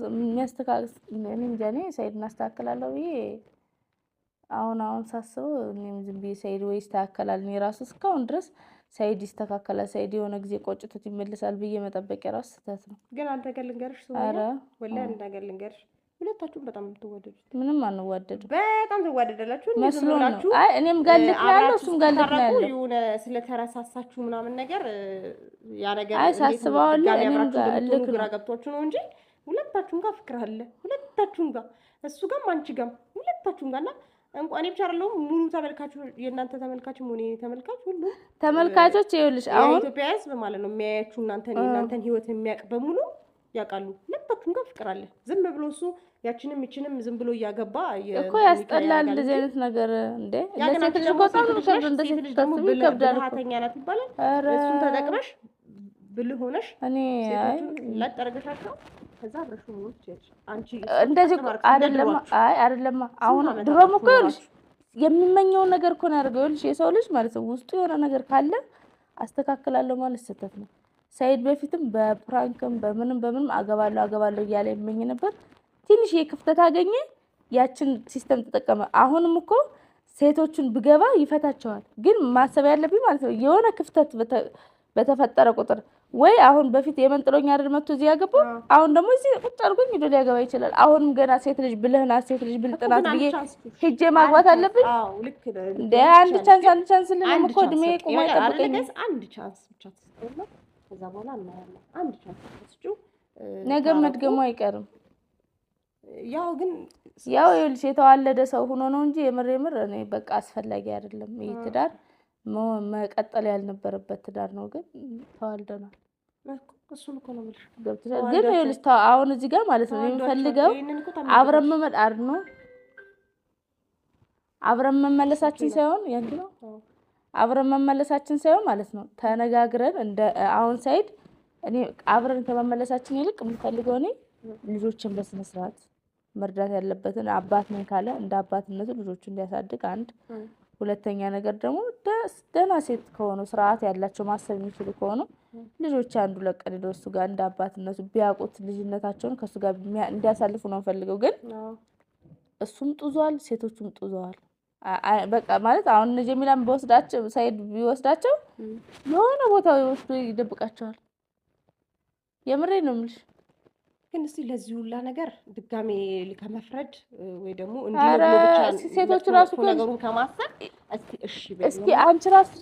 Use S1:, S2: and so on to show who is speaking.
S1: የሚያስተካክል እኔ እንጃ እኔ ሰይድ እናስተካክላለሁ ብዬ አሁን ሳስበው እኔም ዝም ብዬ ሰይድ ወይ ይስተካከላል እኔ ራሱ እስካሁን ድረስ ሰይድ ይስተካከላል ሰይድ የሆነ ጊዜ ቆጭቶት ይመለሳል ብዬ መጠበቅ የራሱ ስህተት ነው።
S2: ግን አንተ ገለንገርሽ ሱማያ ወላሂ አንተ ገለንገርሽ ሁለታችሁም በጣም ትወደዱት
S1: ምንም አንዋደዱ
S2: በጣም ትዋደዳላችሁ
S1: መስሎናችሁ አይ እኔም ጋልክ ያለው እሱም ጋልክ ያለው
S2: የሆነ ስለተረሳሳችሁ ምናምን ነገር ያ ነገር
S1: አይ ሳስበው እኔም ጋልክ
S2: ግራ ገብቷችሁ ነው እንጂ ሁለታችሁም ጋር ፍቅር አለ ሁለታችሁም ጋር እሱ ጋርም አንቺ ጋርም ሁለታችሁም ጋርና እንኳን ብቻ አይደለም ሙሉ ተመልካቹ የእናንተ ተመልካችም ሆነ ተመልካቹ ሁሉ
S1: ተመልካቾች ይኸውልሽ አሁን
S2: ኢትዮጵያ ህዝብ ማለት ነው የሚያያችሁ እናንተን ህይወት የሚያቅ በሙሉ ያውቃሉ ሁለታችሁም ጋር ፍቅር አለ ዝም ብሎ እሱ ያችንም ይችንም ዝም ብሎ ያገባ
S1: እኮ ያስጠላል እንደዚህ አይነት ነገር እንዴ ለሴት ልጅ ቆጣው ነው እንደዚህ ተስቢ ይከብዳል
S2: ሀተኛ ናት ይባላል እሱን ተጠቅመሽ ብልህ ሆነሽ
S1: እኔ
S2: አይ ለጠረገሻቸው ከዛ አብረሽ ሞት ይችላል አንቺ
S1: እንደዚህ አይደለም አሁን ድሮም እኮ ይኸውልሽ የሚመኘው ነገር እኮ ነው ያደርገው ይኸውልሽ የሰው ልጅ ማለት ነው ውስጡ የሆነ ነገር ካለ አስተካክላለሁ ማለት ስህተት ነው። ሰይድ በፊትም በፕራንክም በምንም አገባለሁ እያለ ይመኝ ነበር ትንሽ የክፍተት አገኘ ያችን ሲስተም ተጠቀመ አሁንም እኮ ሴቶችን ብገባ ይፈታቸዋል ግን ማሰብ ያለብኝ ማለት ነው የሆነ ክፍተት በተፈጠረ ቁጥር ወይ አሁን በፊት የመንጥሎኛ አይደል መጥቶ እዚህ ያገባው አሁን ደግሞ እዚህ ቁጭ አድርጎኝ ሄዶ ሊያገባ ይችላል አሁንም ገና ሴት ልጅ ብለህና ሴት ልጅ ብልጥናት ብዬ ሄጄ ማግባት አለብኝ
S2: አዎ ልክ ነው
S1: እንደ አንድ ቻንስ ለምን እኮ እድሜ ቆሞ አይጠብቀኝ
S2: አንድ ቻንስ ብቻ ተሰጥቶና ከዛ በኋላ እናያለን አንድ ቻንስ ተስጩ
S1: ነገ መድገሙ አይቀርም
S2: ያው ግን
S1: ያው ይኸውልሽ የተዋለደ ሰው ሆኖ ነው እንጂ የምር እኔ በቃ አስፈላጊ አይደለም ይሄ ትዳር መቀጠል ያልነበረበት ትዳር ነው ግን ተዋልደናል
S2: እሱን እኮ ነው የምልሽ
S1: ገብተሻል ግን ይኸውልሽ አሁን እዚህ ጋር ማለት ነው የምፈልገው አብረን መመጣር ነው አብረን መመለሳችን ሳይሆን ያንቺ ነው አብረን መመለሳችን ሳይሆን ማለት ነው ተነጋግረን እንደ አሁን ሰይድ እኔ አብረን ከመመለሳችን ይልቅ የምፈልገው እኔ ልጆችን በስነ ስርዓት መርዳት ያለበትን አባት ነኝ ካለ እንደ አባትነቱ ልጆቹን እንዲያሳድግ አንድ ሁለተኛ ነገር ደግሞ ደህና ሴት ከሆኑ ስርዓት ያላቸው ማሰብ የሚችሉ ከሆኑ ልጆች አንዱ ለቀን እሱ ጋር እንደ አባትነቱ ቢያውቁት ልጅነታቸውን ከሱ ጋር እንዲያሳልፉ ነው ፈልገው ግን እሱም ጡዟል ሴቶቹም ጡዘዋል በቃ ማለት አሁን ጀሚላም በወስዳቸው ሰይድ ቢወስዳቸው የሆነ ቦታ ወስዶ ይደብቃቸዋል የምሬ ነው የምልሽ
S2: ግን እስቲ ለዚህ ሁላ ነገር ድጋሜ ከመፍረድ ወይ ደግሞ እንዲነግሩ ብቻ
S1: ሴቶቹ ራሱ
S2: ነገሩን ከማሰብ እስቲ እሺ
S1: እስኪ አንቺ ራስሽ